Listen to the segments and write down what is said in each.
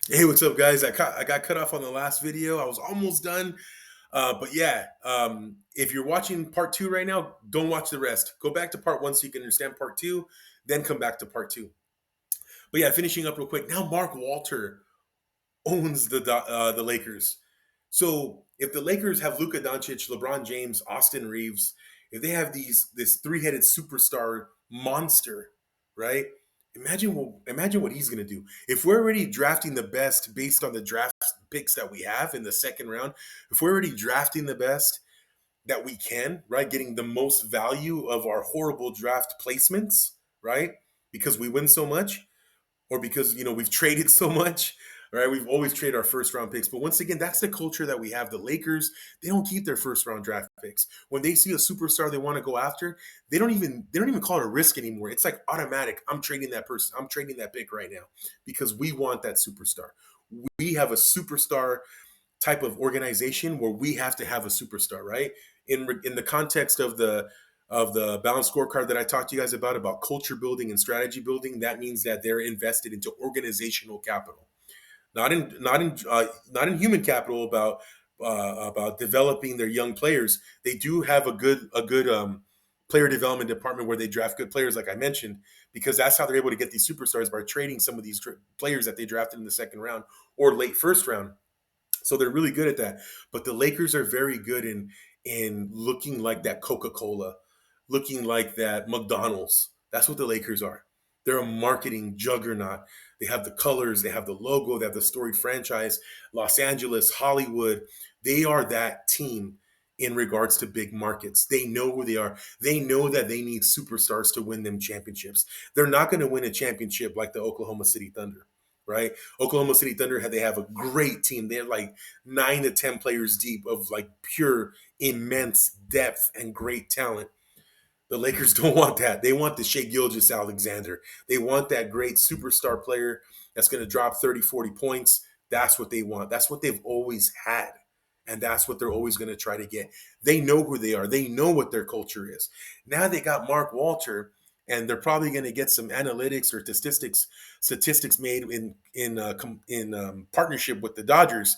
Hey, what's up, guys? I got cut off on the last video. I was almost done. But yeah, if you're watching part two right now, don't watch the rest. Go back to part one so you can understand part two, then come back to part two. But yeah, finishing up real quick. Now, Mark Walter owns the Lakers. So if the Lakers have Luka Doncic, LeBron James, Austin Reeves, if they have this three-headed superstar monster, right? Imagine what he's going to do. If we're already drafting the best based on the draft picks that we have in the second round, if we're already drafting the best that we can, right, getting the most value of our horrible draft placements, right, because we win so much, or because we've traded so much, right? We've always traded our first round picks, but once again, that's the culture that we have. The Lakers, they don't keep their first round draft picks. When they see a superstar they want to go after, they don't even call it a risk anymore. It's like automatic. I'm trading that person. I'm trading that pick right now because we want that superstar. We have a superstar type of organization where we have to have a superstar, right? In the context of the balanced scorecard that I talked to you guys about culture building and strategy building, that means that they're invested into organizational capital, not in human capital about developing their young players. They do have a good player development department where they draft good players, like I mentioned, because that's how they're able to get these superstars by trading some of these players that they drafted in the second round or late first round. So they're really good at that. But the Lakers are very good in looking like that Coca-Cola, looking like that McDonald's. That's what the Lakers are. They're a marketing juggernaut. They have the colors, they have the logo, they have the storied franchise, Los Angeles, Hollywood. They are that team in regards to big markets. They know who they are. They know that they need superstars to win them championships. They're not going to win a championship like the Oklahoma City Thunder, right? Oklahoma City Thunder they have a great team. They're like 9 to 10 players deep of like pure immense depth and great talent. The Lakers don't want that. They want the Shea Gilgeous Alexander. They want that great superstar player that's going to drop 30, 40 points. That's what they want. That's what they've always had. And that's what they're always going to try to get. They know who they are. They know what their culture is. Now they got Mark Walter, and they're probably going to get some analytics or statistics made in partnership with the Dodgers,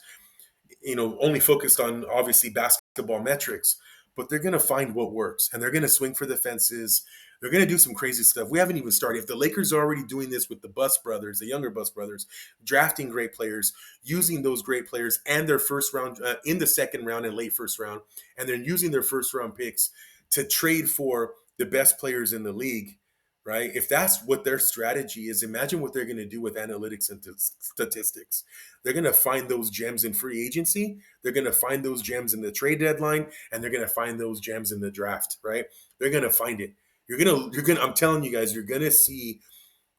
only focused on obviously basketball metrics, but they're going to find what works and they're going to swing for the fences. They're going to do some crazy stuff. We haven't even started. If the Lakers are already doing this with the Buss brothers, the younger Buss brothers, drafting great players, using those great players and their first round in the second round and late first round, and then using their first round picks to trade for the best players in the league, right? If that's what their strategy is, imagine what they're going to do with analytics and statistics. They're going to find those gems in free agency. They're going to find those gems in the trade deadline, and they're going to find those gems in the draft, right? They're going to find it. I'm telling you guys, you're going to see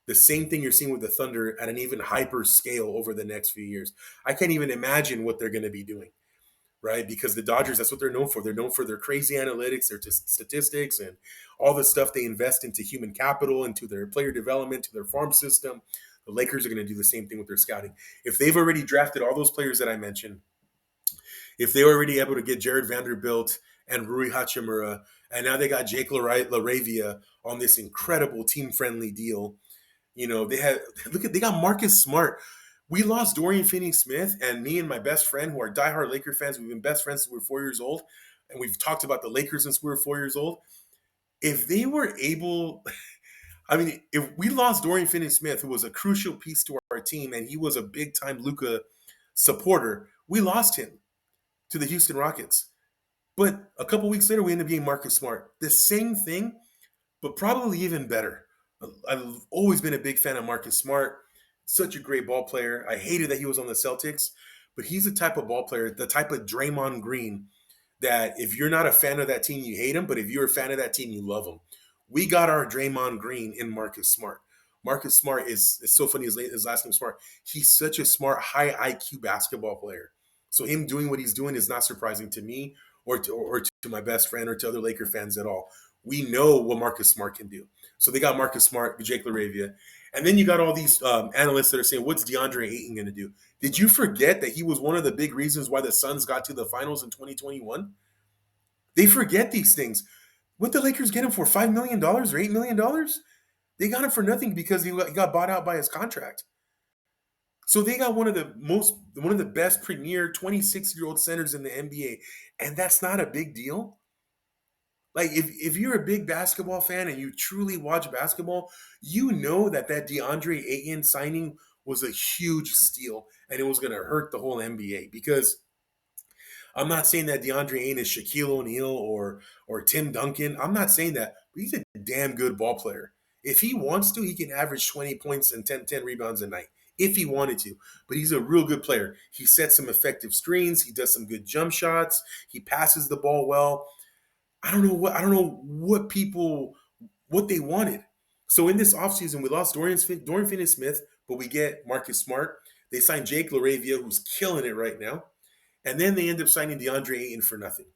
the same thing you're seeing with the Thunder at an even hyper scale over the next few years. I can't even imagine what they're going to be doing, right? Because the Dodgers, that's what they're known for. They're known for their crazy analytics, their statistics, and all the stuff they invest into human capital, into their player development, to their farm system. The Lakers are going to do the same thing with their scouting. If they've already drafted all those players that I mentioned, if they were already able to get Jared Vanderbilt and Rui Hachimura, and now they got Jake LaRavia on this incredible team-friendly deal, they got Marcus Smart. We lost Dorian Finney-Smith, and me and my best friend, who are diehard Laker fans, we've been best friends since we were 4 years old, and we've talked about the Lakers since we were 4 years old. If they were able, I mean, if we lost Dorian Finney-Smith, who was a crucial piece to our team, and he was a big-time Luka supporter, we lost him to the Houston Rockets. But a couple weeks later, we ended up getting Marcus Smart. The same thing, but probably even better. I've always been a big fan of Marcus Smart. Such a great ball player. I hated that he was on the Celtics, but he's the type of ball player, the type of Draymond Green, that if you're not a fan of that team, you hate him, but if you're a fan of that team, you love him. We got our Draymond Green in Marcus Smart. Marcus Smart is it's so funny. His last name Smart. He's such a smart, high IQ basketball player. So him doing what he's doing is not surprising to me or to my best friend or to other Laker fans at all. We know what Marcus Smart can do. So they got Marcus Smart, Jake LaRavia, and then you got all these analysts that are saying, "What's DeAndre Ayton going to do?" Did you forget that he was one of the big reasons why the Suns got to the finals in 2021? They forget these things. What the Lakers get him for $5 million or $8 million? They got him for nothing because he got bought out by his contract. So they got one of the best premier 26-year-old centers in the NBA, and that's not a big deal. Like if you're a big basketball fan and you truly watch basketball, you know that DeAndre Ayton signing was a huge steal and it was going to hurt the whole NBA because I'm not saying that DeAndre Ayton is Shaquille O'Neal or Tim Duncan. I'm not saying that, but he's a damn good ball player. If he wants to, he can average 20 points and 10 rebounds a night if he wanted to. But he's a real good player. He sets some effective screens. He does some good jump shots. He passes the ball well. I don't know what they wanted. So in this offseason, we lost Dorian Finney-Smith, but we get Marcus Smart. They signed Jake LaRavia, who's killing it right now. And then they end up signing DeAndre Ayton for nothing.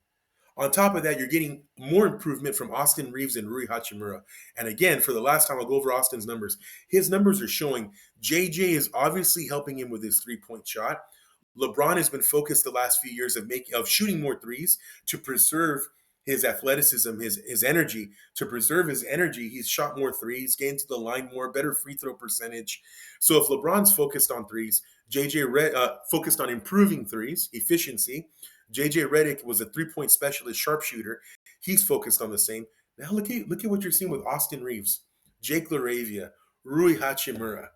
On top of that, you're getting more improvement from Austin Reeves and Rui Hachimura. And again, for the last time, I'll go over Austin's numbers. His numbers are showing JJ is obviously helping him with his three-point shot. LeBron has been focused the last few years of shooting more threes to preserve his athleticism, his energy. To preserve his energy, he's shot more threes, getting to the line more, better free throw percentage. So if LeBron's focused on threes, focused on improving threes, efficiency. JJ Redick was a three-point specialist sharpshooter. He's focused on the same. Now look at what you're seeing with Austin Reeves, Jake LaRavia, Rui Hachimura.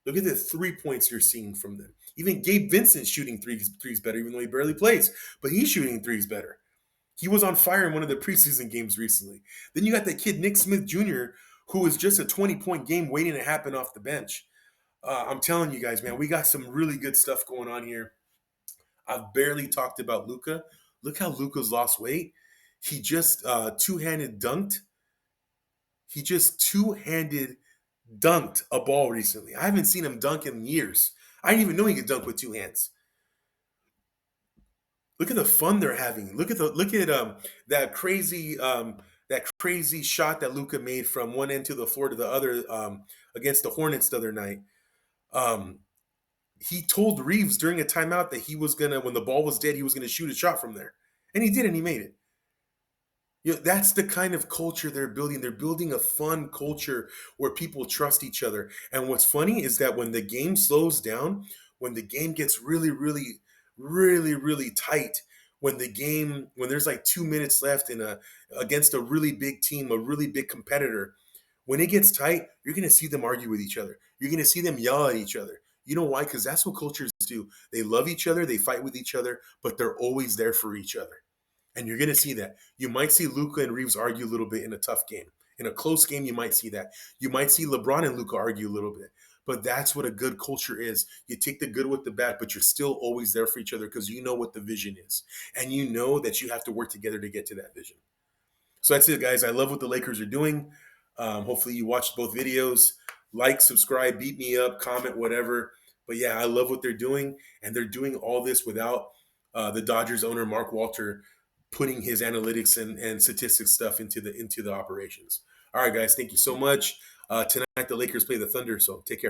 Look at the 3 points you're seeing from them. Even Gabe Vincent's shooting threes better, even though he barely plays, but he's shooting threes better. He was on fire in one of the preseason games recently. Then you got that kid Nick Smith Jr., who was just a 20-point game waiting to happen off the bench. I'm telling you guys, man, we got some really good stuff going on here. I've barely talked about Luka. Look how Luka's lost weight. He just two-handed dunked. He just two-handed dunked a ball recently. I haven't seen him dunk in years. I didn't even know he could dunk with two hands. Look at the fun they're having. Look at that crazy shot that Luka made from one end to the floor to the other against the Hornets the other night. Um, he told Reeves during a timeout that he was gonna, when the ball was dead, he was gonna shoot a shot from there, and he did, and he made it. You know, that's the kind of culture they're building. They're building a fun culture where people trust each other. And what's funny is that when the game slows down, when the game gets really tight, when there's like 2 minutes left in a against a really big team, a really big competitor, when it gets tight, you're gonna see them argue with each other. You're gonna see them yell at each other. You know why? Because that's what cultures do. They love each other, they fight with each other, but they're always there for each other. And you're going to see that. You might see Luka and Reeves argue a little bit in a tough game. In a close game, you might see that. You might see LeBron and Luka argue a little bit. But that's what a good culture is. You take the good with the bad, but you're still always there for each other because you know what the vision is. And you know that you have to work together to get to that vision. So that's it, guys. I love what the Lakers are doing. Hopefully, you watched both videos. Like, subscribe, beat me up, comment, whatever. But yeah, I love what they're doing. And they're doing all this without the Dodgers owner, Mark Walter, putting his analytics and statistics stuff into the operations. All right, guys, thank you so much. Tonight the Lakers play the Thunder, so take care.